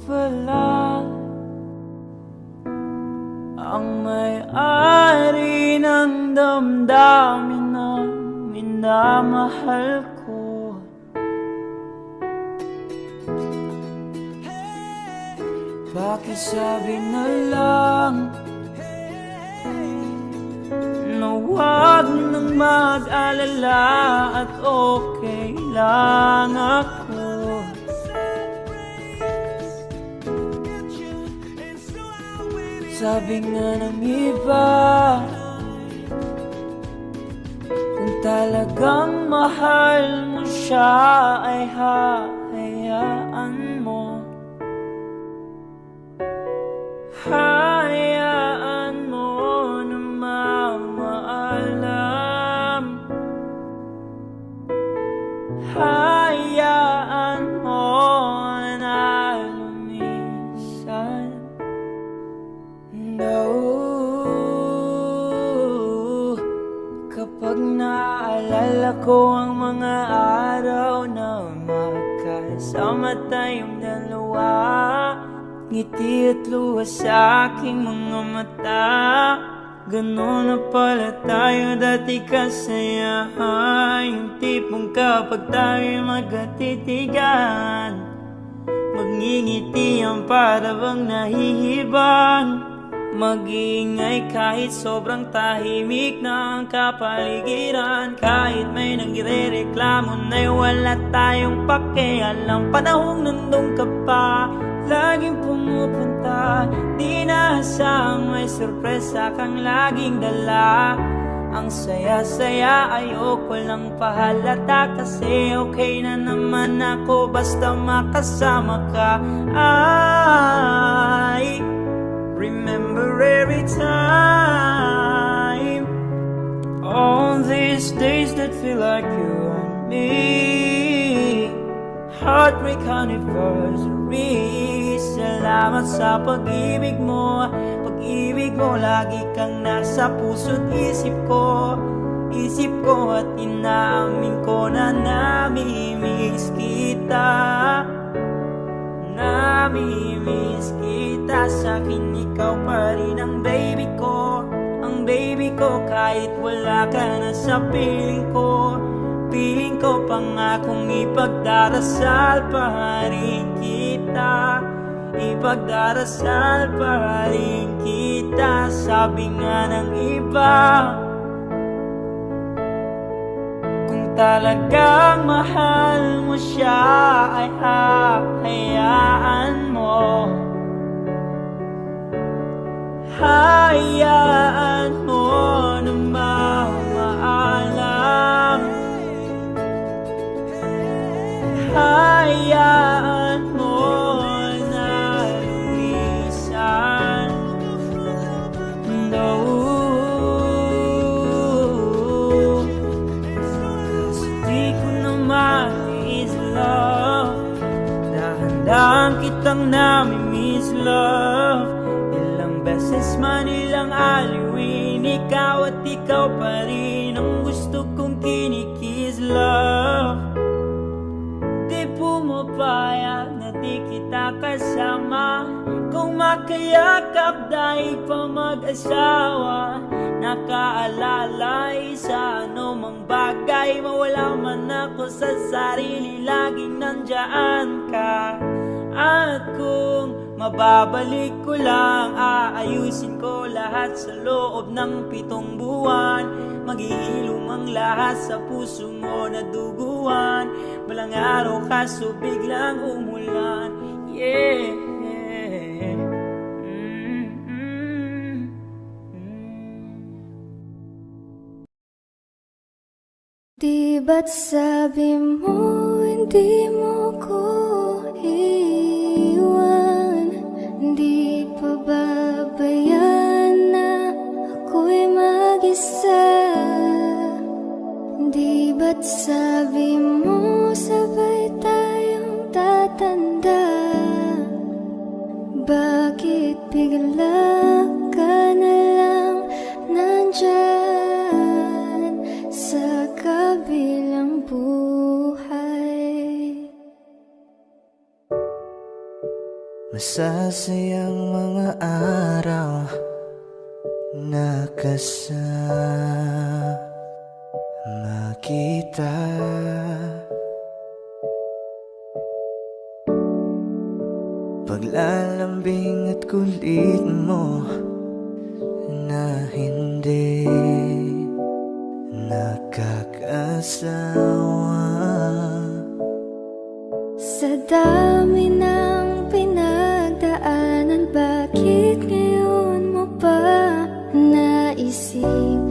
Wala ang may-ari ng damdamin na minamahal ko. Pakisabi na lang na huwag nang mag-alala at okay lang ako. Sabi nga ng iba, kung talagang mahal mo siya ay hayaan mo. Hayaan mo na mamaalam. Hayaan mo na lumisan. No. Kapag naalala ko ang mga araw na magkasama tayong dalawa, ngiti at luha sa aking mga mata. Ganon na pala tayo dati kasaya. Yung tipong kapag tayo magkatitigan, magngingitian para bang nahihibang. Mag-iingay kahit sobrang tahimik na ang kapaligiran. Kahit may nagre-reklamo na'y wala tayong pakialam. Panahong nandun ka pa, laging pumupunta. Di naasang may sorpresa kang laging dala. Ang saya-saya, ayoko lang pahalata. Kasi okay na naman ako basta makasama ka. I remember every time, all these days that feel like you and me. Heartbreak anniversary. Salamat sa pag-ibig mo. Pag-ibig mo, lagi kang nasa puso't isip ko. Isip ko at inaamin ko na namimiss kita. Namimiss kita. Sa'kin ikaw pa rin ang baby ko. Ang baby ko kahit wala ka na sa piling ko. Piling ko pangakong ipagdarasal pa rin kita. Ipagdarasal pa rin kita. Sabi nga ng iba, kung talagang mahal mo siya ay hayaan mo. Hayaan mo na mamaalam. Hayaan mo na lumisan. No. Kasi di ko naman is love. Dahan-dahan kitang namimiss love. Ilang beses man ilang aliwin, ikaw at ikaw pa rin ang gusto kong kinikiss love. Di pumapayag na di kita kasama. Kung makayakap dahil pa mag-asawa. Nakaalalay sa anumang bagay. Mawala man ako sa sarili, laging nandyan ka. At kung mababalik ko lang, aayusin ko lahat sa loob ng 7 buwan. Maghihilom ang lahat sa puso mo na duguan. Balang araw kaso biglang umulan. Yeah. Di ba't sabi mo hindi mo ko iwan? Di pa babayan na ako'y mag-isa? Di ba't sabi mo sabay tayong tatanda? Bakit bigla ka na lang nandyan sa kabilang buhay? masasayang mga araw na kasama kita. Paglalambing at kulit mo na hindi nakakasawa. Sa dami ng pinagdaanan, bakit ngayon mo pa naisipan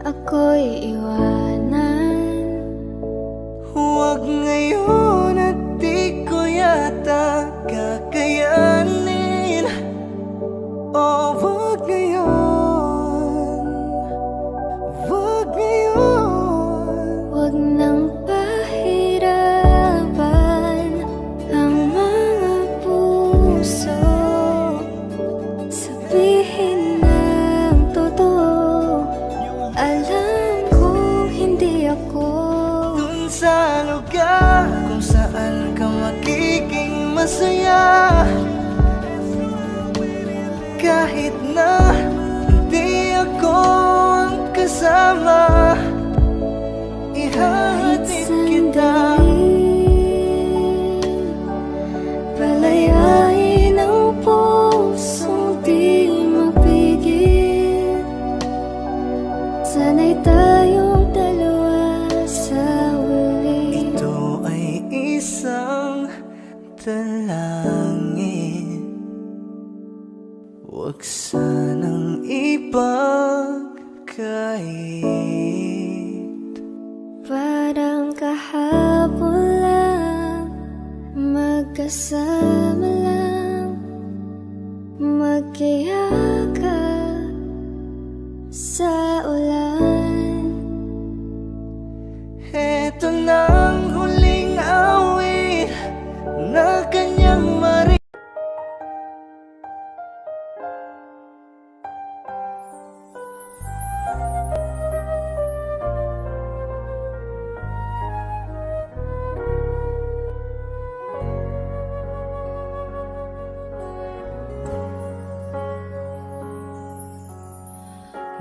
ako'y iwanan? Huwag ngayon at di ko yata kakayanin. Oh, huwag ngayon, huwag ngayon. Huwag nang pahirapan ang mga puso. Sabihin ng totoo, alam kong hindi ako Dun sa lugar kung saan ka magiging masaya, kahit na hindi ako ang kasama, ihahatid kita. Palayain ang pusong di mapigil. Sana'y tayong dalawa sa huli. Ito ay isang dalangin, huwag sanang ipagkait. Parang kahapon lang, magkasama lang, magkiyakap sa ulan. Eto nang huling awit na kanyang marinig.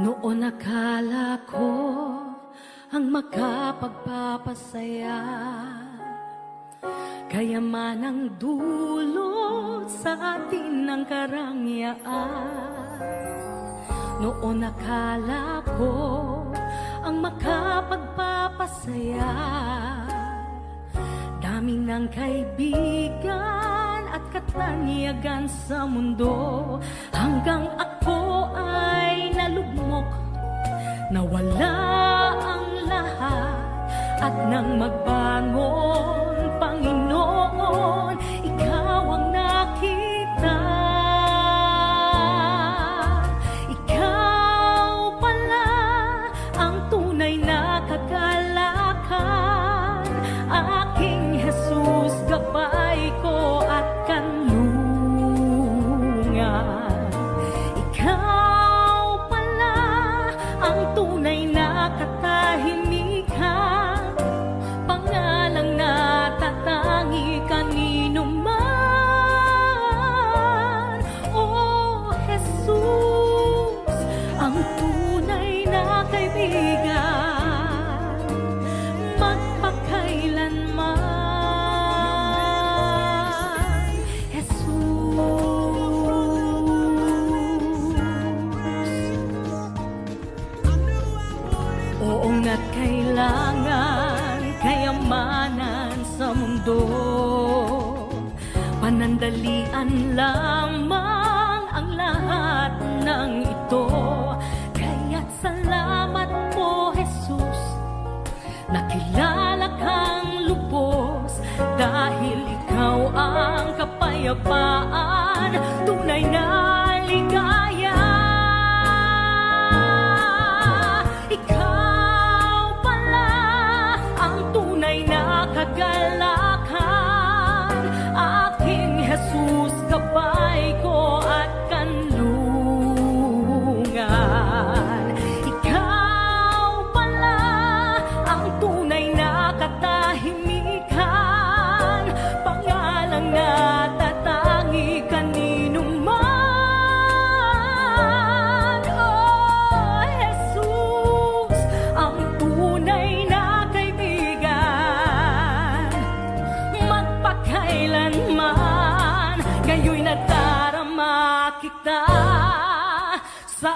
Noon akala ko ang makapagpapasaya, kayaman ang dulot sa atin ng karangyaan. Noon akala ko ang makapagpapasaya, dami ng kaibigan at katanyagan sa mundo, hanggang ako ay nalugmok, nawala ang lahat. At nang magbangon, Panginoon, ikaw ang nakita. Ikaw pala ang tunay na kagalakan, aking Jesus, gabay ko at kanlungan. Ikaw pala ang tunay na katahimikan, pangalang natatangi kanino man. Oh Jesus, ang tunay na kaibigan, magpakailanman. Jesus, oo nga't kailangan kayamanan sa mundo, panandalian lamang ang lahat ng ito. Kaya't salamat po, Jesus, nakilala kang lubos, dahil ikaw ang kapayapaan, tunay na ligaya. Ikaw pala ang tunay na kagalakan, aking Jesus, gabay ko at kanlungan. Ikaw pala ang tunay na katahimikan, pangalang na kita sa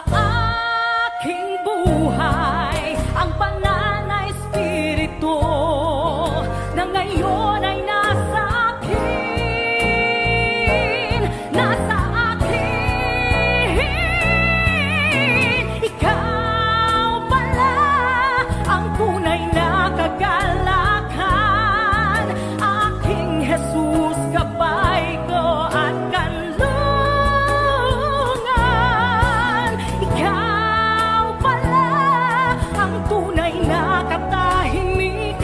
aking buhay. Ang banal na espiritu na ngayon ay nasa akin, nasa akin. Ikaw pala ang tunay na kagalakan, aking Jesus, gabay ko at kanlungan. Ikaw pala ang tunay na katahimikan,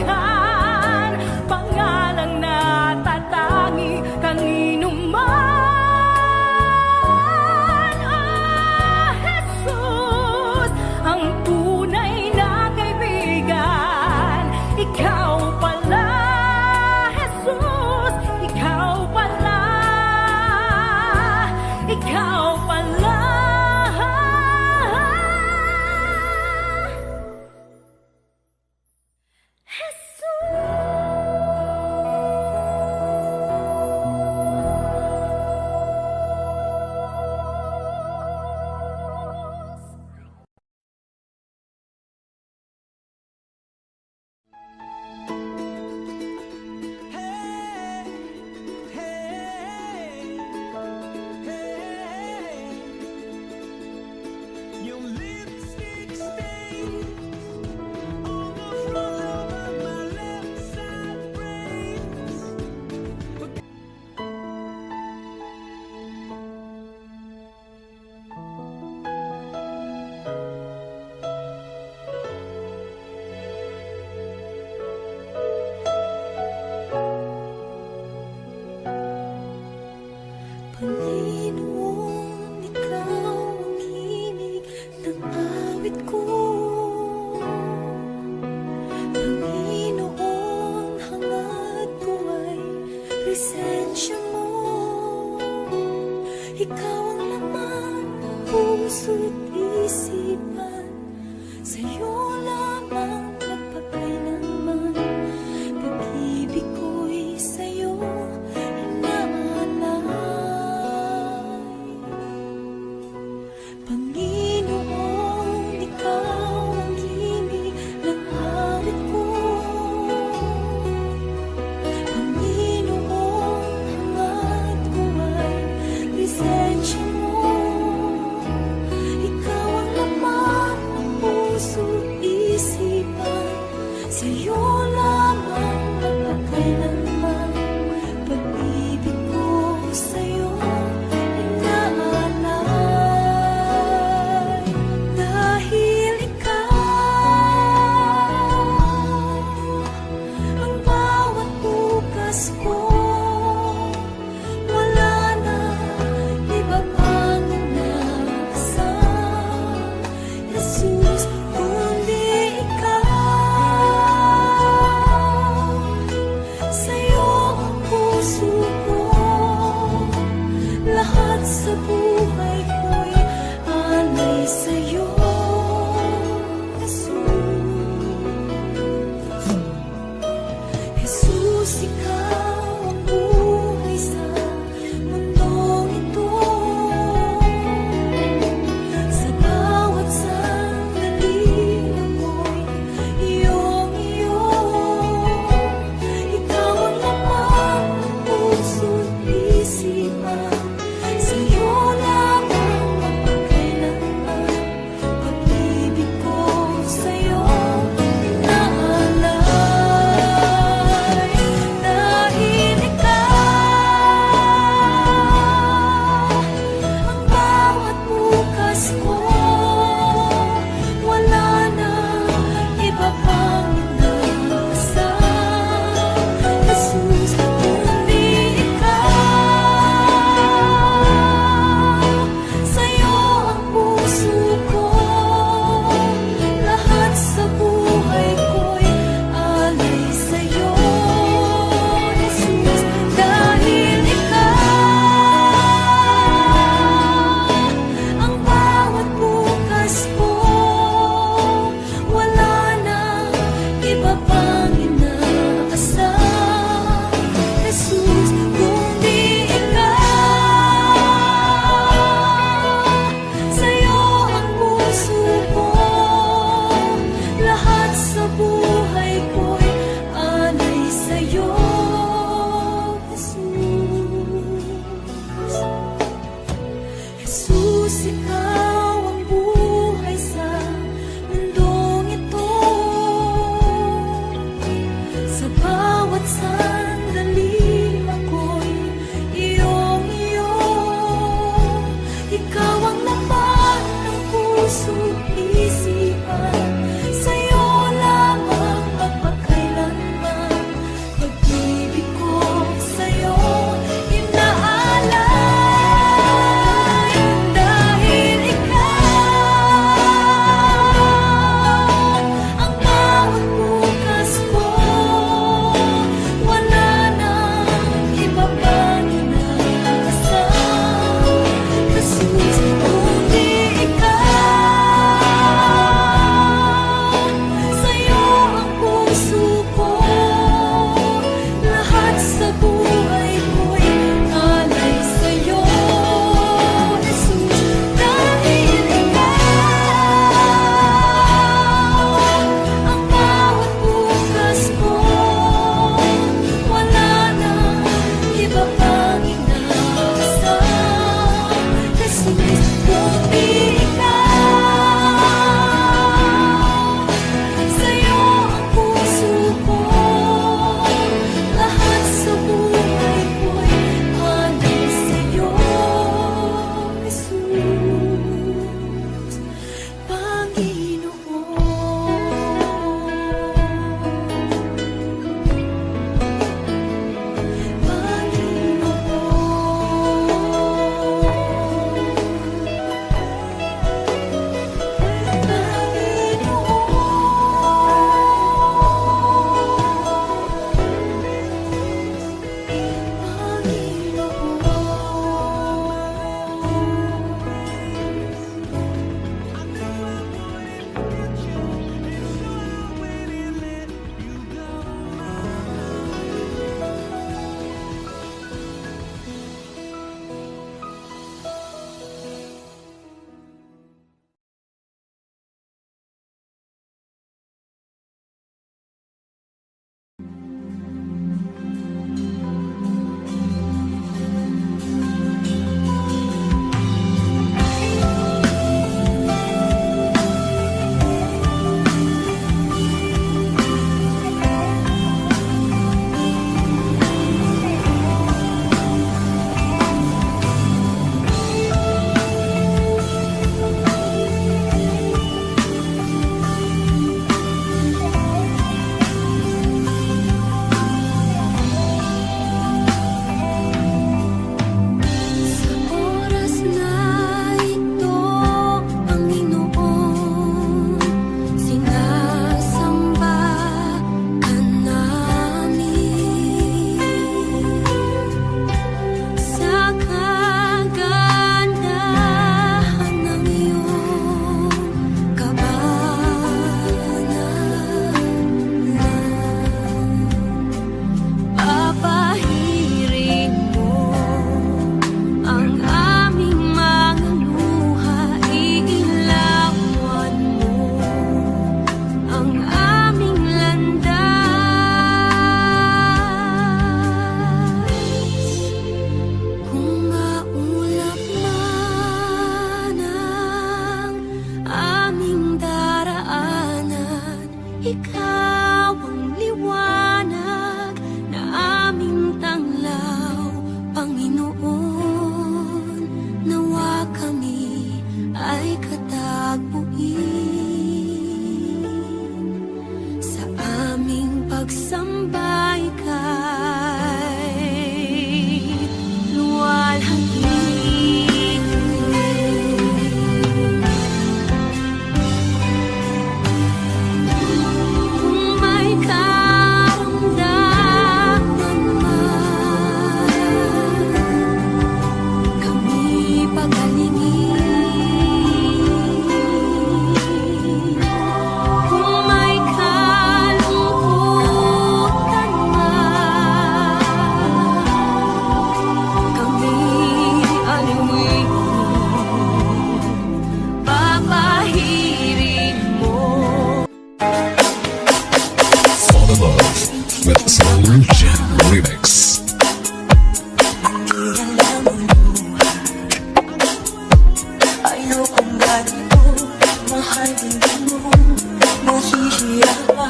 pangalang natatangi kanino man. Jesus, ang tunay na kaibigan. Ikaw pala, Jesus, ikaw pala, ikaw pala. Your lipstick stains on the floor of my left side brains. Panginoon, ikaw ang himig ng awit ko. Panginoon, hangad ko ay presensya mo. Ikaw ang laman ng puso't isipan, sa'yo lamang magpakailanman. Pag-ibig ko'y sa'yo inaalay. Panginoon, ikaw ang himig ng awit ko. Panginoon, hangad ko ay presensya mo. Ikaw ang laman ng puso't isipan, sa'yo lamang magpakailanman. Pag-ibig ko sa'yo inaalay. Dahil ikaw ang bawat bukas ko, wala na iba pang inasal, Jesus, kundi ikaw. Sa'yo ang puso ko, lahat sa buhay ko'y alay sa'yo, Jesus. Jesus, ikaw ang buhay sa mundong ito. Sa bawat sandali ako'y iyong-iyo. Ikaw ang laman ng puso't isipan, sa'yo lamang magpakailanman. ikaw ang buhay sa mundong ito. Sa bawat sandali ako'y iyong-iyo. Ikaw ang laman ng puso't isipan. Sa'yo lamang magpakailanman. Pag-ibig ko sa'yo inaalay. Dahil ikaw ang bawat bukas ko. Wala nang iba pang inasal. Jesus, kundi ikaw. Sa'yo ang puso ko. Lahat sa buhay ko'y alay sa'yo, Jesus. Dahil ikaw ang bawat bukas ko. Wala nang iba pang inasal, Jesus, kundi ikaw. Sa'yo ang puso ko. Lahat sa buhay ko'y alay sa'yo, Jesus, sa oras na ito, Panginoon, sinasamba ka namin. Sa kagandahan ng iyong kabanalan, papahirin mo ang aming mga luha, iilawan mo ang aming landas. Kung maulap man ang aming daraanan, ikaw ang liwanag na aming tanglaw, Panginoon. Nawa kami ay katagpuin sa aming pagsambay kay luwalhatiin. Kung may karamdaman man, kami pagalingin. Kung may kalungkutan man, kami aliwin. Papahirin mo. Fall in Love with Solution Remix. Di alam mo luha Ay tingin mo, nahihiya pa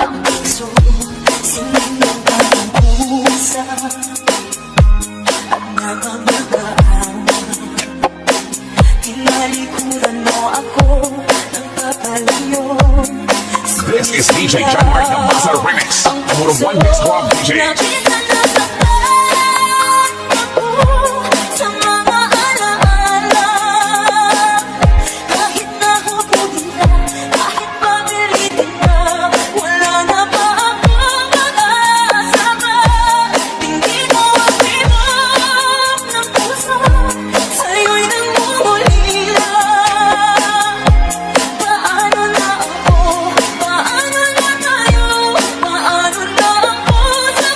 ang puso, sinigyan ka ng pusa at namamagaan. Tinalikuran mo ako ng papalayo. This is DJ John Mark, the Master Remix. Number one mix club DJ. Nakita na sapat ako sa mga alaala. Kahit nahabulin na, kahit pagalitin na, wala na ba akong mag-aasama? Tingin mo ang tibok ng puso, sa'yo'y nangungulila. Paano na ako? Paano na tayo? Paano na ako sa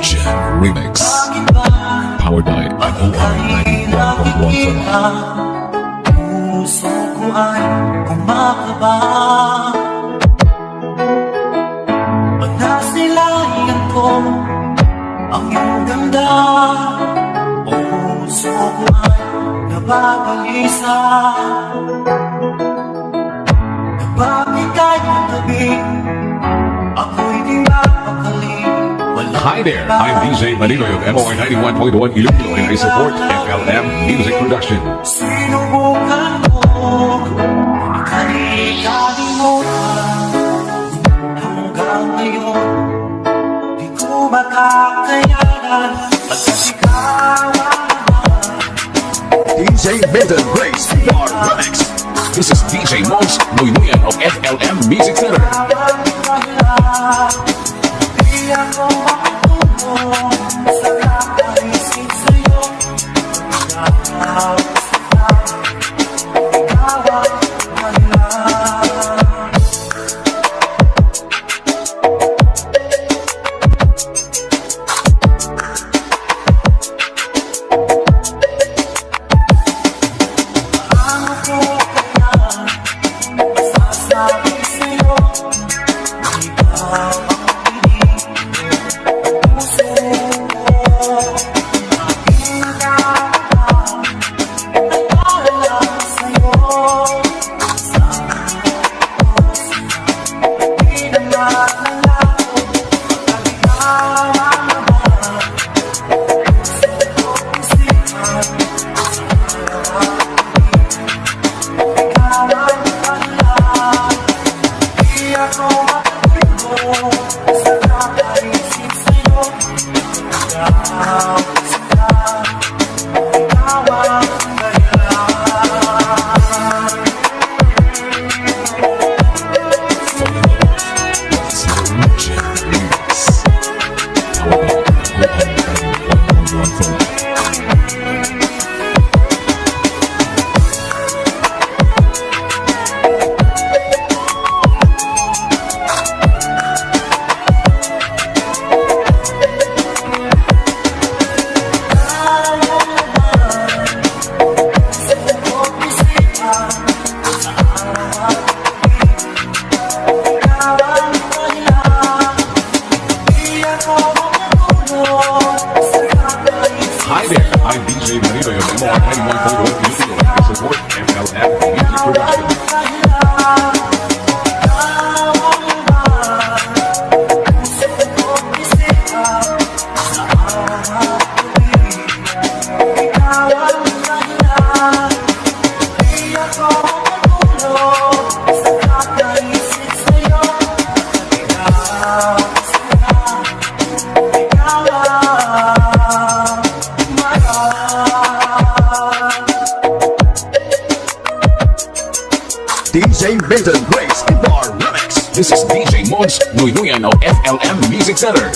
Legend Remix. Powered by MOR 91.1 Puso ko ay kumakaba, pag nasilayan ko ang iyong ganda. Puso ko ay nababalisa kapag ika'y katabi, ako'y di mapakali. Hi there, I'm DJ Manilo of MOR 91.1 Iloilo and I support FLM Music Production. Sinubukan mo, kalimutan. Hanggang ngayon, di ko makakayanan. Pagkasigawan DJ Milton Grace PR Remix. This is DJ Mons Nuynuyan of FLM Music Center. di ako makatulong sa kakaisip sa'yo. Ikaw, ikaw ang dahilan. Paano ko kaya masasabi sa'yo na ikaw ang pinig ng puso ko? Aking nagkakala ay para sa'yo. Sa puso di naman nalako pagka ikaw ang laman. Puso ko'y isipan ikaw ang dahilan. Di ako makatulong sa kakaisip sa'yo. Ikaw, ikaw ang dahilan. Legend Remix. Powered by MOR 91.1 Hi there, I'm DJ Manilo of MOR 91.1 Iloilo and I support FLM Music Production. DJ Milton Grace PR Remix. This is DJ Mons Nuynuyan of FLM Music Center.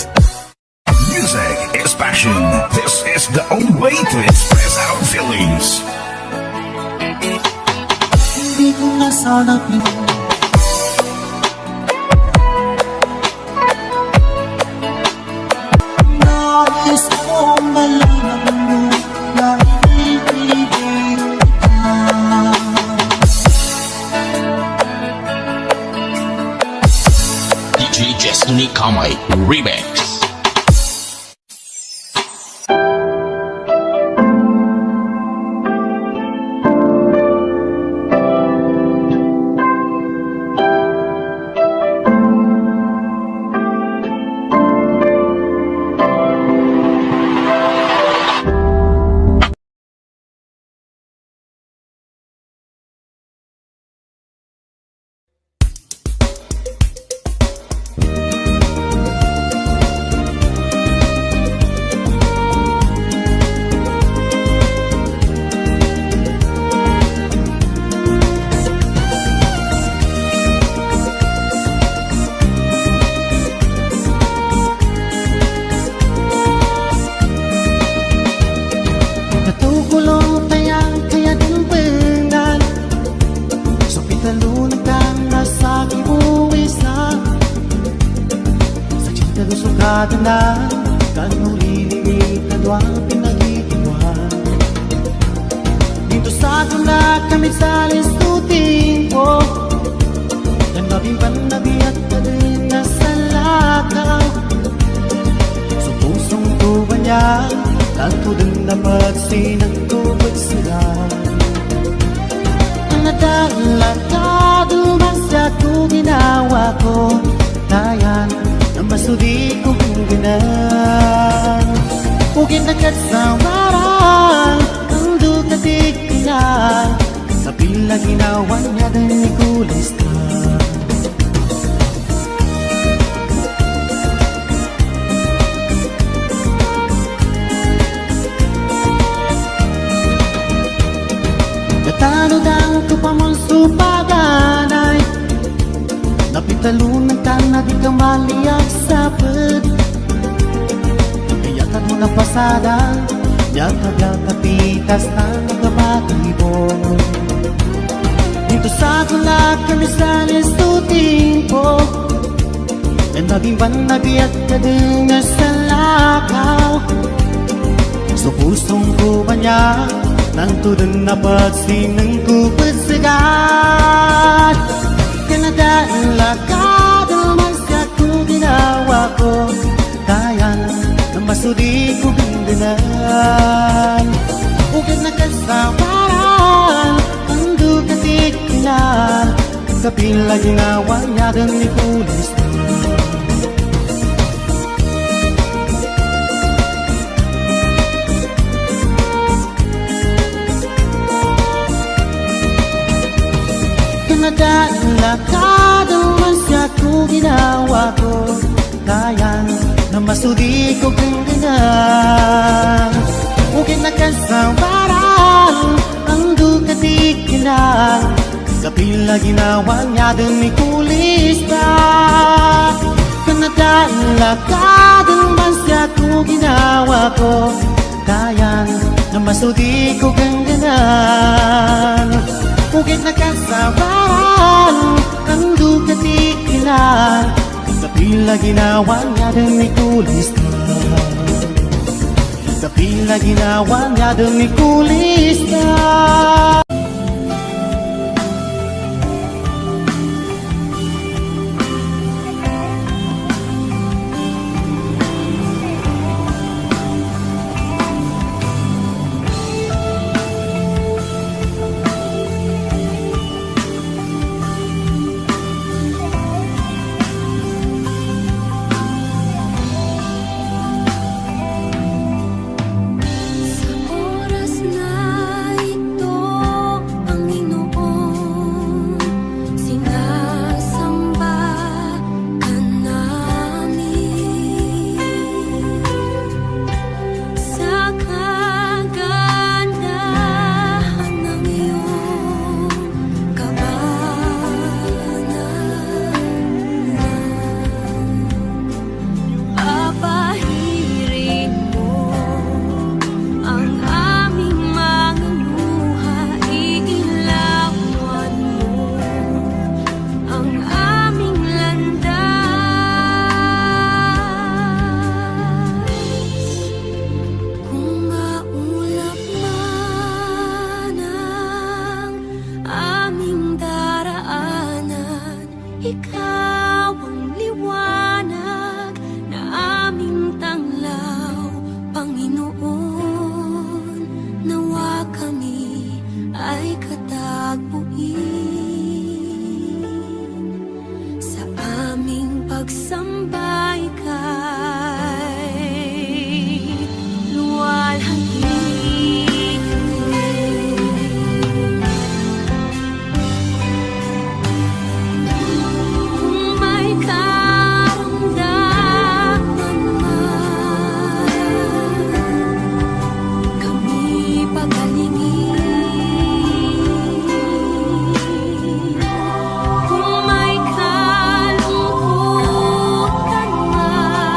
Music is passion. This is the only way to express our feelings. Hindi ko na sana pinuha. Nais kong malaman mo na ibibigay kita. DJ Destiny Kamay Remix. Sa cinta gusto ka tanda Kanulilimit na doa pinag-iiwan. Dito sa tuna kami sa listutin ko. Dan mabimpan na biyak ka din na sa lakaw. Sa pusong tuban niya, kanto din dapat sinagtubad sila. Ang nadala ka, dumasya ko ginawa ko. Dayan, na masudi ko hingganan. Ugin na katsawaran, ang dugatig ka. Sa pila ginawa niya din ni kulis ka. Tanudang ko pa mong supaganay. Napitalunan ka na di ka maliyak sa ped. Kayatan mo na pasada, yata-yata pitas na nagabagibong. Dito sa tulak kami sa listutin ko. E naging banabiyat ka din na sa lakaw. So pusong ko ba niya, nanto din dapat sinangkupad sagad. Kanadaan lakad, masya ko ginawa ko. Dayan, na masudi ko gingganan. Ugad na kasawaran, ang dugatig na. Kapila ginawa niya din ni pulis na. Lakad ang masya ko ginawa ko. Dayan, na masudi ko gangganan. Ugin na kasawaran, ang dugatig na. Kapila ginawa niya din ni kulis na. Kanadaan lakad ang masya ko ginawa ko. Dayan, na masudi ko gangganan. Ugit na kasawaran, ang dugatig na. Kapila ginawa niya din ni kulis na. Kapila ginawa niya din ni kulis na. Ikaw ang liwanag na aming tanglaw, Panginoon. Nawa kami ay katagpuin sa aming pagsambay kay luwalhati. Kung may kalungkutan man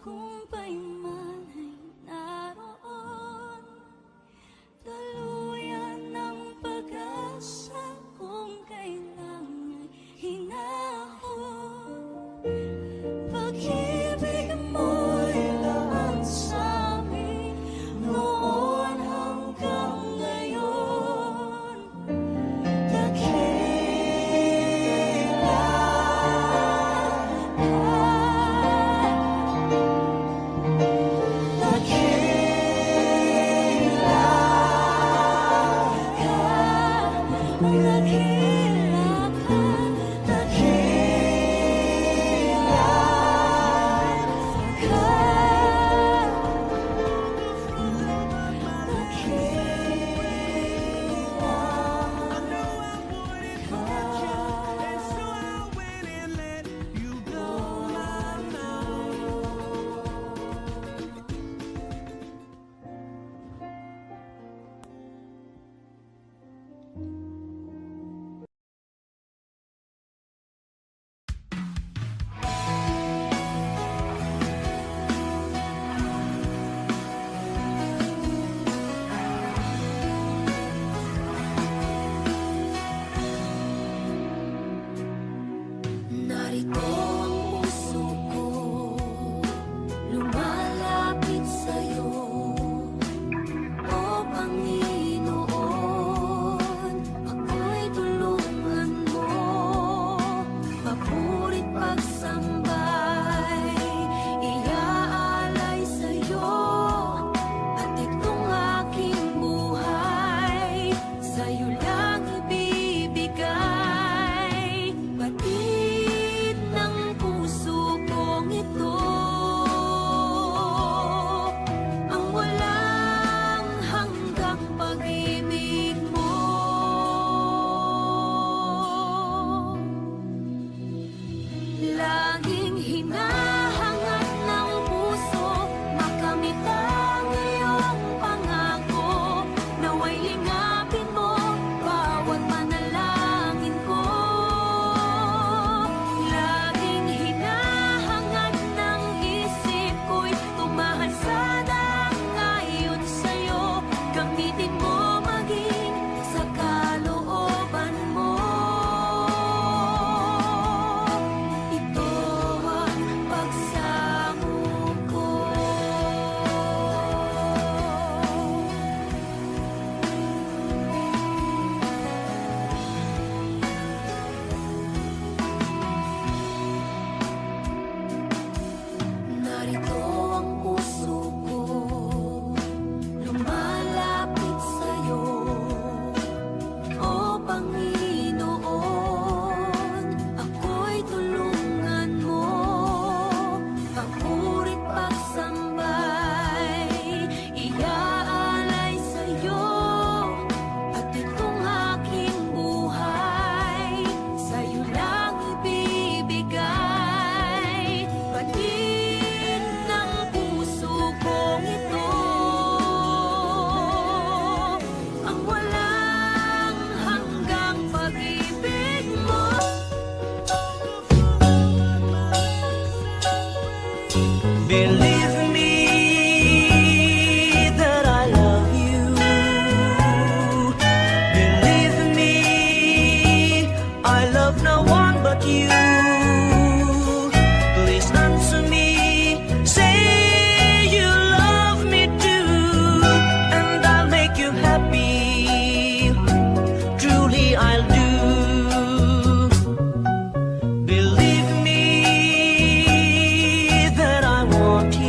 tagumpay man ay naroon, daluyan ng pag-asa kung kailan ay hinahon. Pag-ibig mo'y laan sa amin noon hanggang ngayon. Narito ang puso ko, lumalapit sa'yo, O Panginoon. Ako'y tulungan mo, papurit pagsambay, iaalay sa'yo, at itong aking buhay, sa'yo lang ibibigay. Batid ng puso kong ito, ang walang hanggang pag-ibig mo. Laging hinahangad ng puso, makamit ang iyong pangako. Nawa'y lingapin mo bawat panalangin ko. Laging hinahangad ng isip ko'y tumahal sa ayon sa'yo. Gamitin mo maging sa kalooban mo. Ito ang pagsamo ko. Narito ang puso ko, lumalapit sa'yo, O Panginoon. Ako'y tulungan mo, papurit pagsambay, iaalay sa'yo, at itong aking buhay, sa'yo lang ibibigay. Batid ng puso kong ito, ang walang hanggang pag-ibig mo. Believe me that I love you. Believe me, I love no one but you. Please answer me, say you love me too, and I'll make you happy. Truly I'll do. Believe me that I want you.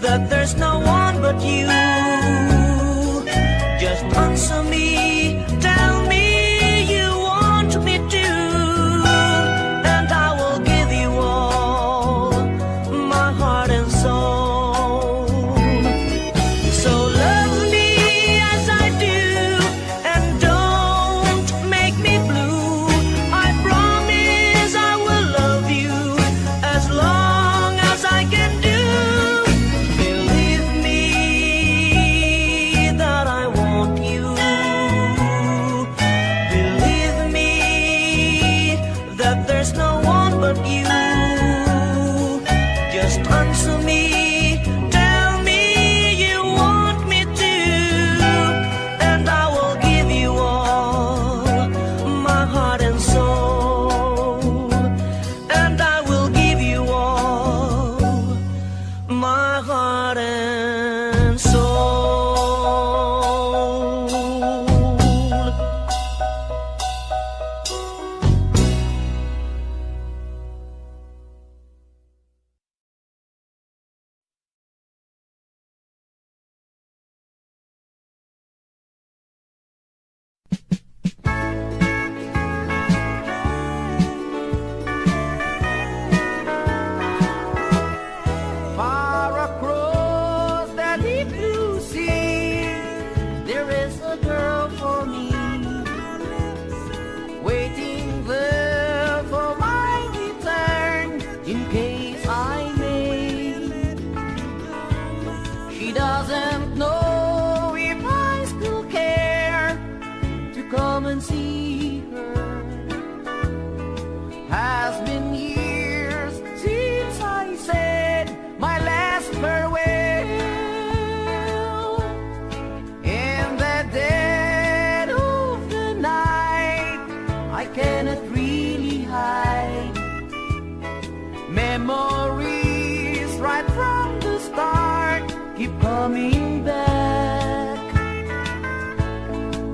that there's no one but you. Just answer me, tell me you want me to, and I will give you all my heart and soul. So love me as I do, and don't make me blue. I promise I will love you as long as I can do. Believe me that I want you. Believe me that there's no one but you. Just answer me, tell me you want me to, and I will give you all my heart and soul. And I will give you all my heart and soul. Far across that deep blue sea, there is a girl for me, waiting there for my return in case I may. She doesn't know if I still care to come and see her. Has been years since I said my last farewell. In the dead of the night, I cannot really hide memories right from the start keep coming back.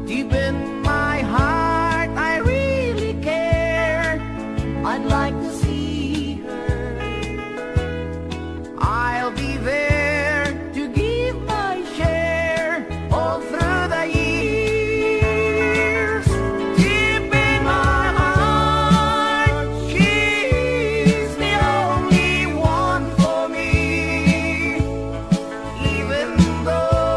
Deep in my heart, I really care. I'd like to see her. I'll be there to give my share all through the years. Deep in my heart, she's the only one for me. Even though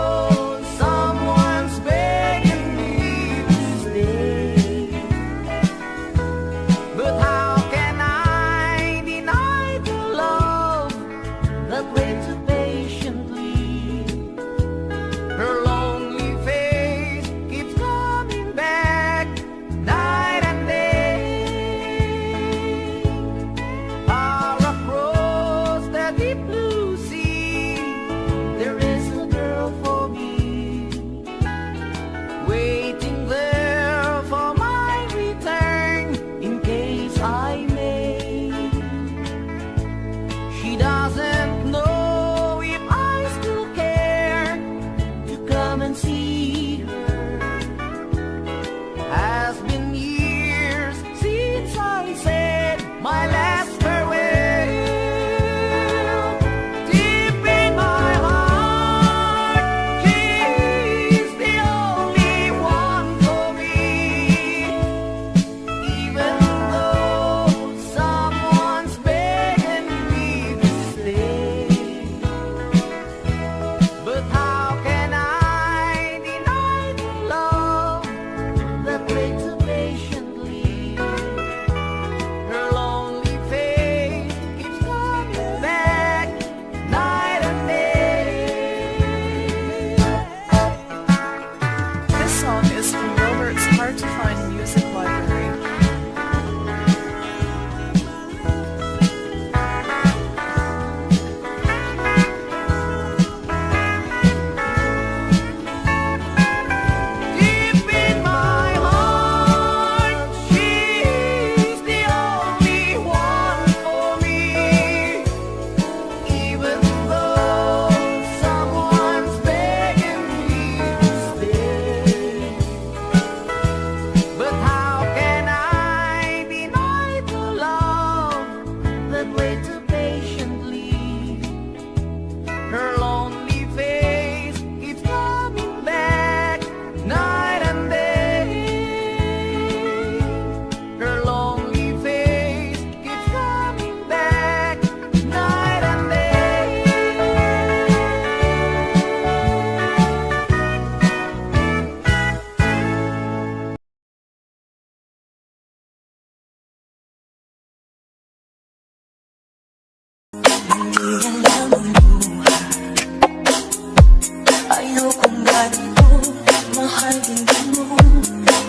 maintindihan mo,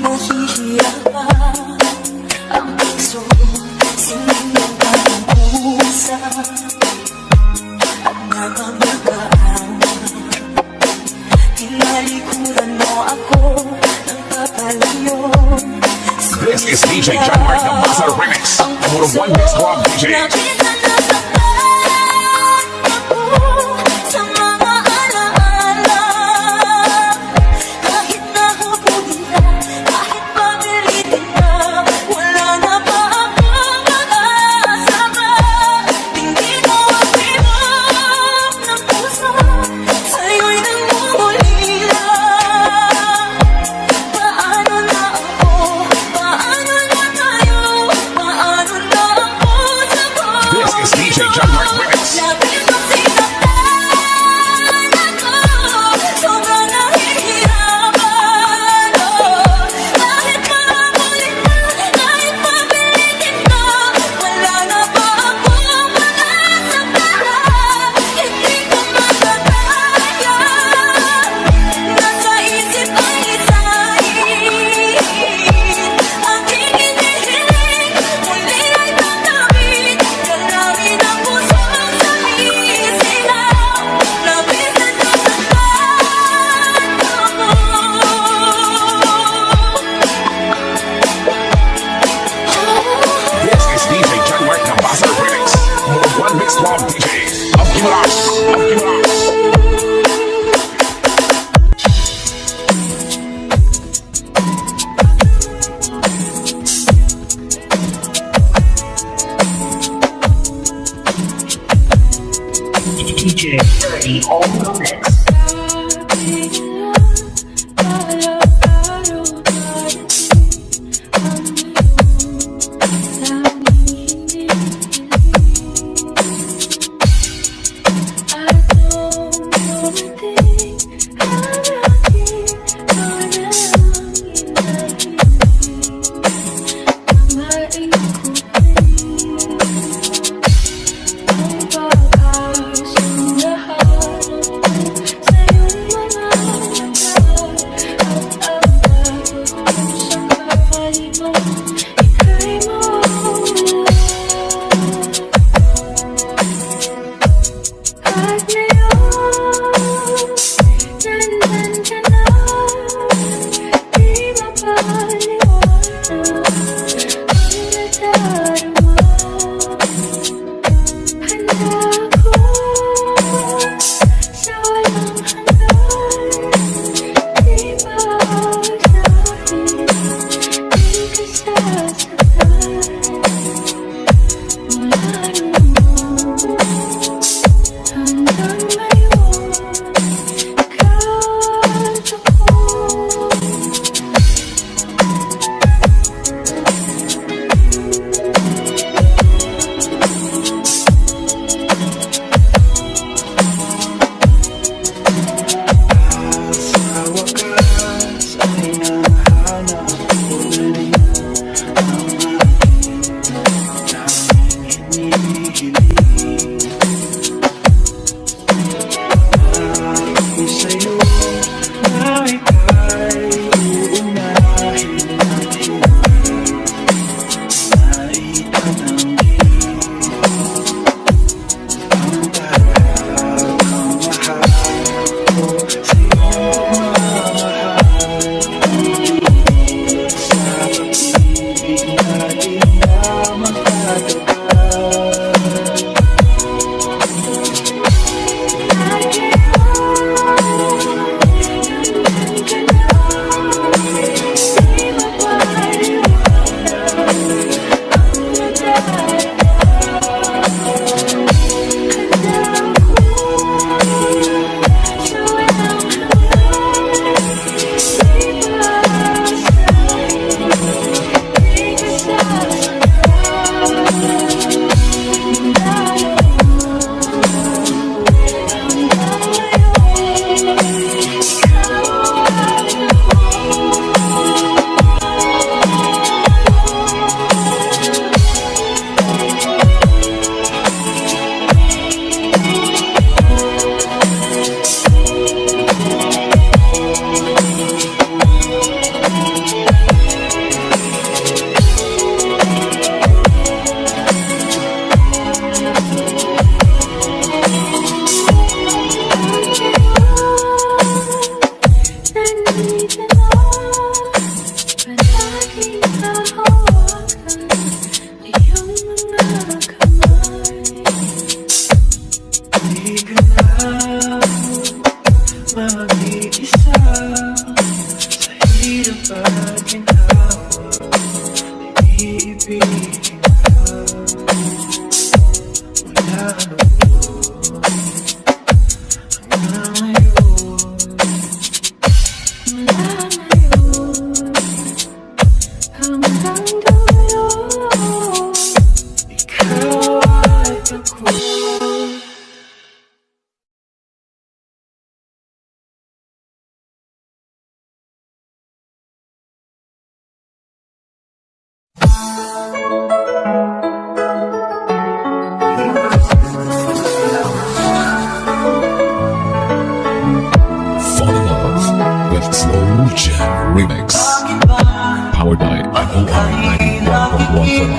mahihirapan ang puso, sinigyan ka ng pusa at namamagaan. Tinalikuran mo ako ng papalayo. This is DJ John Mark, the Master Remix. Number 1 Mix Club DJ. DJ Dirty on the mix. Ang pagkasundahan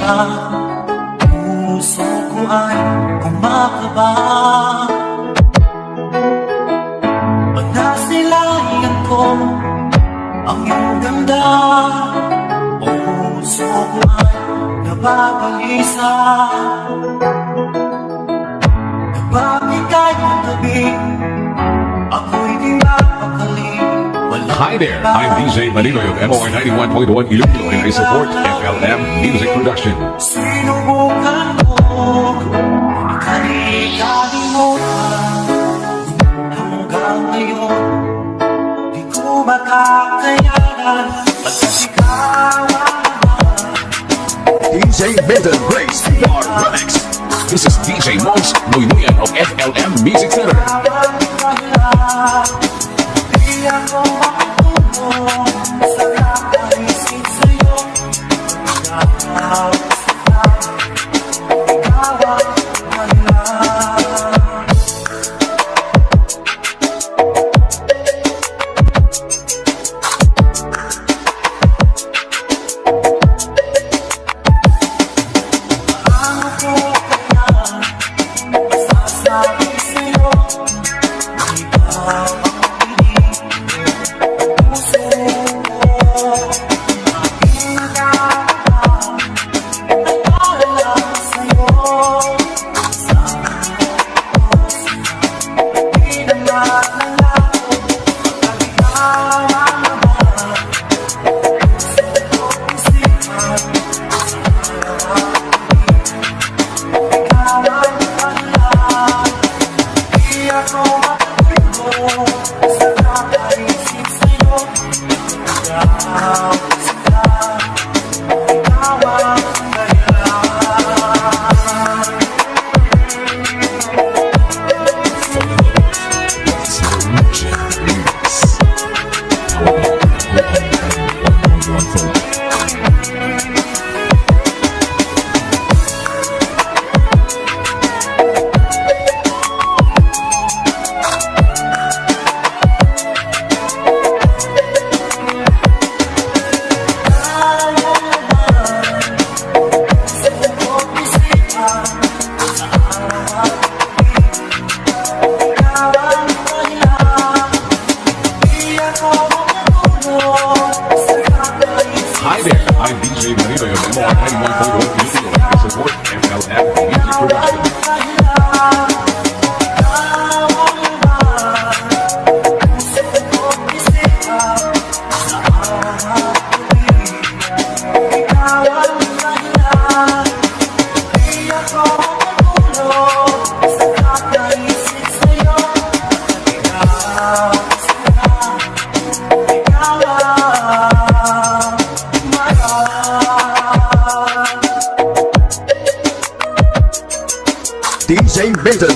ka, puso ko ay kumakaba. Pag nasilayan ko ang iyong ganda, puso ko ay nababalisa. Kapag ika'y katabi, ako'y di mapakali. Hi there, I'm DJ Maninoy of MOR 91.1 Iloilo and I support FLM Music Production. Sinubukan ko, kalimutan. Hanggang ngayon, di ko makakayanan. Pagkasigawan naman. DJ Milton Grace PR Remix. This is DJ Mons Nuynuyan of FLM Music Center. Di ako makatulong sa kakaisip sa'yo. Ikaw ang mahirap. Ang ako kaya masasabi sa'yo, ikaw ang pinig ng puso ko. Aking nagkakata ay para lang sa'yo. Sa puso di naman nalako pagkaligawan naman. Puso ko'y isipan sa harap. Ikaw ang panahon. Di ako makatulog sa kakaisip sa'yo. Ikaw ang dahilan. Hi there, I'm DJ Maninoy of MOR 91.1 Iloilo and I support FLM Music Production. DJ Milton.